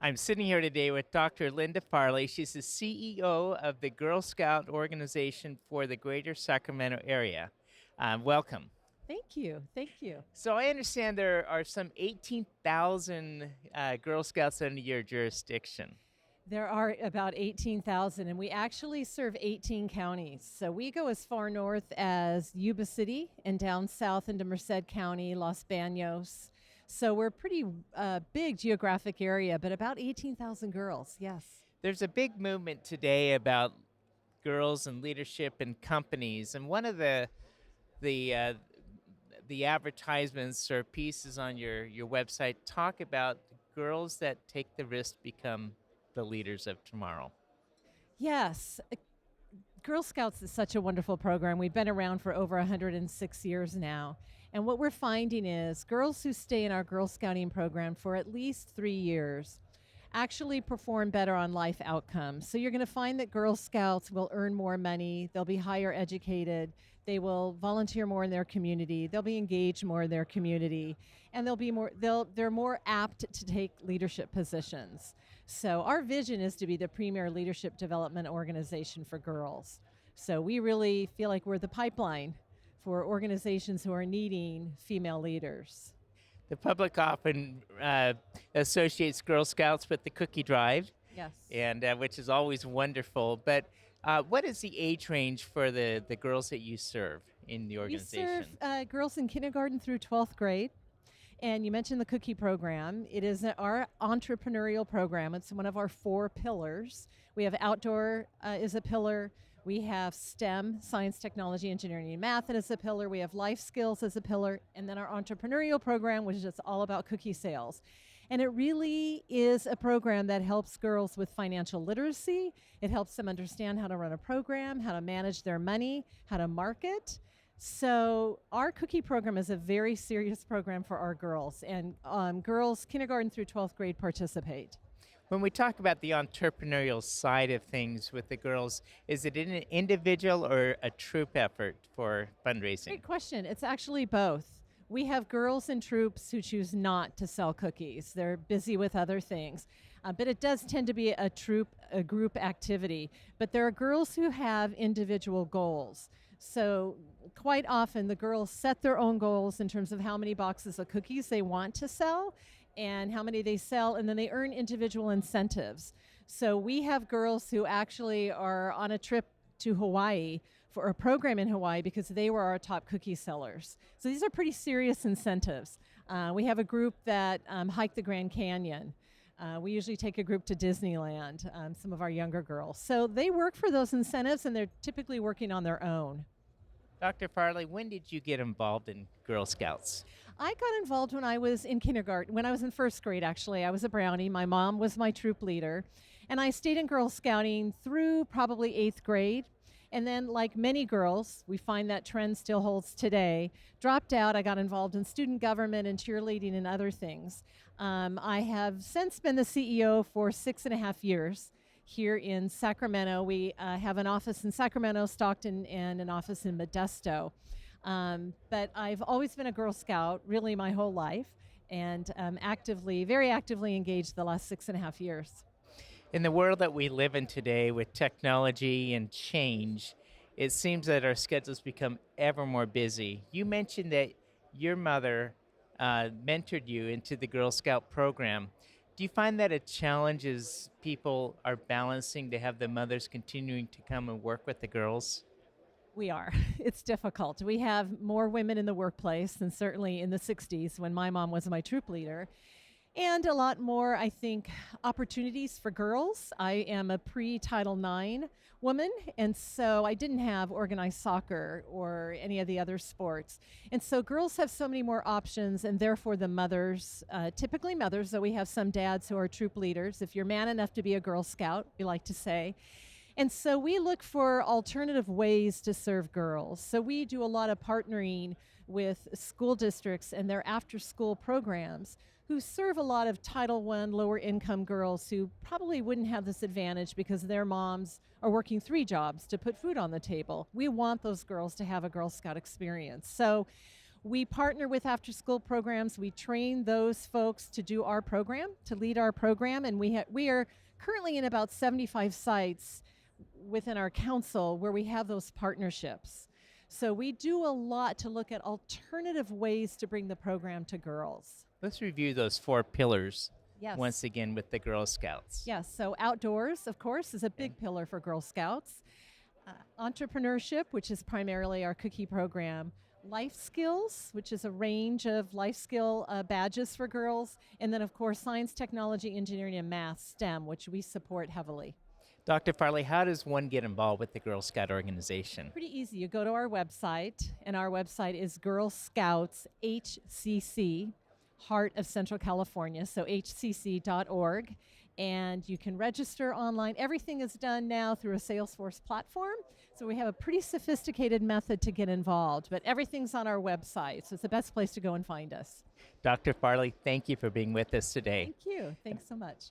I'm sitting here today with Dr. Linda Farley. She's the CEO of the Girl Scout organization for the greater Sacramento area. Welcome. Thank you. Thank you. So, I understand there are some 18,000 Girl Scouts under your jurisdiction. There are about 18,000, and we actually serve 18 counties. So we go as far north as Yuba City and down south into Merced County, Los Banos. So we're a pretty big geographic area, but about 18,000 girls, yes. There's a big movement today about girls and leadership in companies, and one of the uh, the advertisements or pieces on your website talk about girls that take the risk become the leaders of tomorrow. Yes, Girl Scouts is such a wonderful program. We've been around for over 106 years now. And what we're finding is girls who stay in our Girl Scouting program for at least 3 years actually perform better on life outcomes. So you're going to find that Girl Scouts will earn more money, they'll be higher educated, they will volunteer more in their community, they'll be engaged more in their community, and they're more apt to take leadership positions. So our vision is to be the premier leadership development organization for girls. So we really feel like we're the pipeline for organizations who are needing female leaders. The public often associates Girl Scouts with the cookie drive, Yes. and which is always wonderful. But what is the age range for the girls that you serve in the We organization? serve girls in kindergarten through 12th grade. And you mentioned the cookie program. It is our entrepreneurial program. It's one of our four pillars. We have outdoor is a pillar. We have STEM, science, technology, engineering, and math as a pillar. We have life skills as a pillar. And then our entrepreneurial program, which is just all about cookie sales. And it really is a program that helps girls with financial literacy. It helps them understand how to run a program, how to manage their money, how to market. So our cookie program is a very serious program for our girls, and girls kindergarten through 12th grade participate. When we talk about the entrepreneurial side of things with the girls, is it an individual or a troop effort for fundraising? Great question. It's actually both. We have girls in troops who choose not to sell cookies. They're busy with other things. But it does tend to be a group activity. But there are girls who have individual goals. So quite often the girls set their own goals in terms of how many boxes of cookies they want to sell and how many they sell, and then they earn individual incentives. So we have girls who actually are on a trip to Hawaii for a program in Hawaii because they were our top cookie sellers. So these are pretty serious incentives. We have a group that hiked the Grand Canyon. We usually take a group to Disneyland, some of our younger girls. So they work for those incentives, and they're typically working on their own. Dr. Farley, when did you get involved in Girl Scouts? I got involved when I was in kindergarten, when I was in first grade, actually. I was a Brownie. My mom was my troop leader. And I stayed in Girl Scouting through probably eighth grade. And then, like many girls, we find that trend still holds today. Dropped out. I got involved in student government and cheerleading and other things. I have since been the CEO for 6.5 years here in Sacramento. We have an office in Sacramento, Stockton, and an office in Modesto. But I've always been a Girl Scout, really my whole life, and very actively engaged the last 6.5 years. In the world that we live in today with technology and change, it seems that our schedules become ever more busy. You mentioned that your mother mentored you into the Girl Scout program. Do you find that a challenge as people are balancing to have the mothers continuing to come and work with the girls? We are. It's difficult. We have more women in the workplace than certainly in the 60s when my mom was my troop leader. And a lot more, I think, opportunities for girls. I am a pre-Title IX woman, and so I didn't have organized soccer or any of the other sports. And so girls have so many more options, and therefore the mothers, typically mothers, though we have some dads who are troop leaders. If you're man enough to be a Girl Scout, we like to say. And so we look for alternative ways to serve girls. So we do a lot of partnering with school districts and their after-school programs who serve a lot of Title I lower income girls who probably wouldn't have this advantage because their moms are working 3 jobs to put food on the table. We want those girls to have a Girl Scout experience. So We partner with after school programs. We train those folks to do our program, to lead our program, and we are currently in about 75 sites within our council where we have those partnerships. So we do a lot to look at alternative ways to bring the program to girls. Let's review those 4 pillars Yes. once again with the Girl Scouts. Yes, so outdoors, of course, is a big pillar for Girl Scouts. Entrepreneurship, which is primarily our cookie program. Life skills, which is a range of life skill badges for girls. And then, of course, science, technology, engineering, and math, STEM, which we support heavily. Dr. Farley, how does one get involved with the Girl Scout organization? Pretty easy. You go to our website, and our website is Girl Scouts HCC, Heart of Central California, so hcc.org. And you can register online. Everything is done now through a Salesforce platform. So we have a pretty sophisticated method to get involved, but everything's on our website. So it's the best place to go and find us. Dr. Farley, thank you for being with us today. Thank you. Thanks so much.